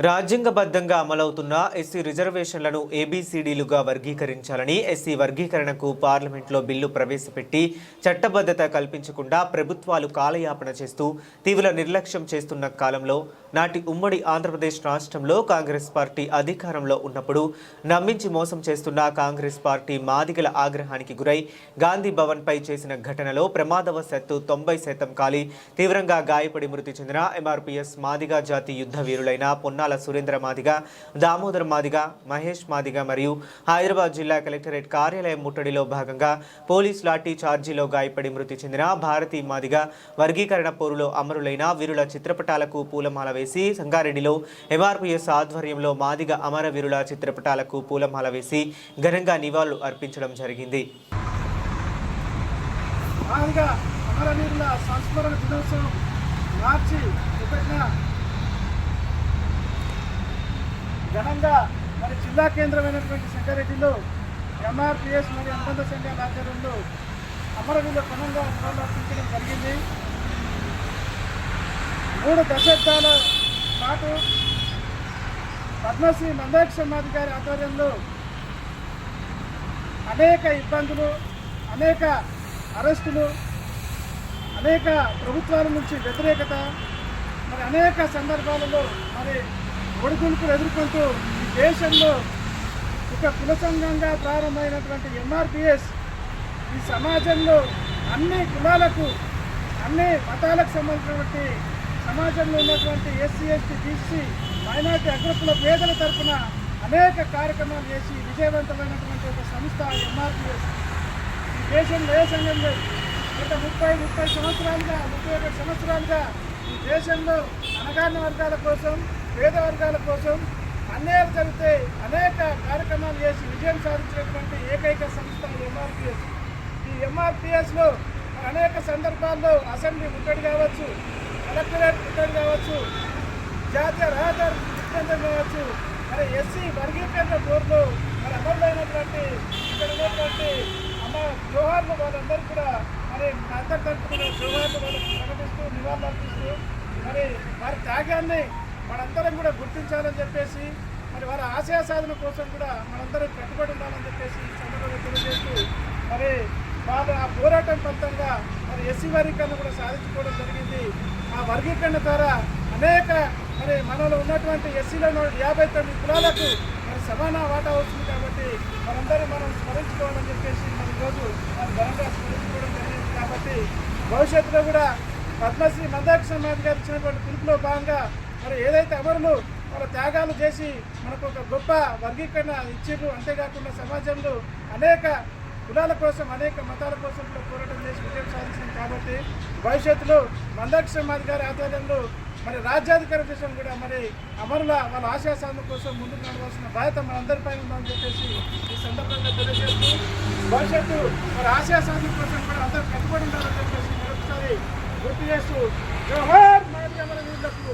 రాజ్యాంగబద్ధంగా అమలవుతున్న ఎస్సీ రిజర్వేషన్లను ఏబీసీడీలుగా వర్గీకరించాలని, ఎస్సీ వర్గీకరణకు పార్లమెంట్లో బిల్లు ప్రవేశపెట్టి చట్టబద్ధత కల్పించకుండా ప్రభుత్వాలు కాలయాపన చేస్తూ తీవ్ర నిర్లక్ష్యం చేస్తున్న కాలంలో నాటి ఉమ్మడి ఆంధ్రప్రదేశ్ రాష్ట్రంలో కాంగ్రెస్ పార్టీ అధికారంలో ఉన్నప్పుడు నమ్మించి మోసం చేస్తున్న కాంగ్రెస్ పార్టీ మాదిగల ఆగ్రహానికి గురై గాంధీ భవన్పై చేసిన ఘటనలో ప్రమాదవశాత్తు 90% కాలి తీవ్రంగా గాయపడి మృతి చెందిన ఎంఆర్పీఎస్ మాదిగ జాతి యుద్ధ వీరులైన పొన్నాల సురేంద్ర మాదిగ, దామోదర్ మాదిగ, మహేష్ మాదిగ మరియు హైదరాబాద్ జిల్లా కలెక్టరేట్ కార్యాలయం ముట్టడిలో భాగంగా పోలీస్ లాఠీ చార్జీలో గాయపడి మృతి చెందిన భారతీ మాదిగ వర్గీకరణ పోరులో అమరులైన వీరుల చిత్రపటాలకు పూలమాల వేసి సంగారెడ్డిలో ఎంఆర్పీఎస్ ఆధ్వర్యంలో మాదిగ అమరవీరుల చిత్రపటాలకు పూలమాల వేసి ఘనంగా నివాళులు అర్పించడం జరిగింది. అమరవీరుల సంస్మరణ దినోత్సవం మార్చి 1న ఘనంగా జిల్లా కేంద్రమైనటువంటి సంగారెడ్డిలో ఎంఆర్పీఎస్ మరియు అనుబంధ సంఘాల ఆధ్వర్యంలో అమరవీరుల ఘనంగా నివాళులు అర్పించడం జరిగింది. 3 దశాబ్దాల పాటు పద్మశ్రీ మందాక్ష మాది గారి ఆధ్వర్యంలో అనేక ఇబ్బందులు, అనేక అరెస్టులు, అనేక ప్రభుత్వాల నుంచి వ్యతిరేకత, అనేక సందర్భాలలో ఒడిదుడుకులు ఎదుర్కొంటూ ఈ దేశంలో ఒక కుల సంఘంగా ప్రారంభమైనటువంటి ఎంఆర్పీఎస్ ఈ సమాజంలో అన్ని కులాలకు, అన్ని మతాలకు సంబంధించినటువంటి సమాజంలో ఉన్నటువంటి ఎస్సీ, ఎస్టీ, బీసీ, మైనార్టీ, అగ్రకుల పేదల తరఫున అనేక కార్యక్రమాలు చేసి విజయవంతమైనటువంటి ఒక సంస్థ ఎంఆర్పీఎస్. ఈ దేశంలో ఏ సంఘం లేదు. గత 30 సంవత్సరాలుగా, 31 సంవత్సరాలుగా ఈ దేశంలో అణగారిన వర్గాల కోసం, పేద వర్గాల కోసం అన్యాయాలు జరిగితే అనేక కార్యక్రమాలు చేసి విజయం సాధించినటువంటి ఏకైక సంస్థ ఎంఆర్పీఎస్. ఈ ఎంఆర్పీఎస్లో అనేక సందర్భాల్లో అసెంబ్లీ ముట్టడి కావచ్చు, కలెక్టరేట్ ముట్టడి కావచ్చు, జాతీయ రహదారి ముట్టడి కావచ్చు, ఎస్సీ వర్గీకరణ బోర్డులో అమలుమైనటువంటి ఇక్కడ ఉన్నటువంటి జోహార్లు వాళ్ళందరూ కూడా అందరి తరఫున జోహార్లు వాళ్ళకి ప్రకటిస్తూ నివాళులు అర్పిస్తూ వారి త్యాగాన్ని మనందరం కూడా గుర్తించాలని చెప్పేసి వారి ఆశయ సాధన కోసం కూడా మనందరం కట్టుబడి ఉండాలని చెప్పేసి ఈ సందర్భంగా తెలియజేస్తూ వాళ్ళ ఆ పోరాటం ఫలితంగా ఎస్సీ వర్గీకరణ కూడా సాధించుకోవడం జరిగింది. ఆ వర్గీకరణ ద్వారా అనేక మనలో ఉన్నటువంటి ఎస్సీలో 59 కులాలకు సమాన వాటా వస్తుంది. కాబట్టి మనందరం మనం స్మరించుకోవాలని చెప్పేసి ఈరోజు ఘనంగా స్మరించుకోవడం జరిగింది. కాబట్టి భవిష్యత్తులో కూడా పద్మశ్రీ మందాక్ష మాది గారు ఇచ్చినటువంటి పిలుపులో భాగంగా ఏదైతే అమరులు వాళ్ళ త్యాగాలు చేసి మనకు ఒక గొప్ప వర్గీకరణ ఇచ్చారు, అంతేకాకుండా సమాజంలో అనేక కులాల కోసం, అనేక మతాల కోసం కూడా పోరాటం చేసి విజయం సాధించింది. కాబట్టి భవిష్యత్తులో మందాక్ష మాది గారి ఆధ్వర్యంలో రాజ్యాధికార దేశం కూడా అమరుల వాళ్ళ ఆశయ సాధన కోసం ముందుకు నడవాల్సిన బాధ్యత మనందరిపై ఉందని చెప్పేసి ఈ సందర్భంగా తెలియజేస్తూ భవిష్యత్తు ఆశయ సాధన కోసం కూడా అందరూ కట్టుబడి ఉండాలని చెప్పేసి మరొకసారి గుర్తు చేస్తూ జోహార్ మాది అమరవీరులకు.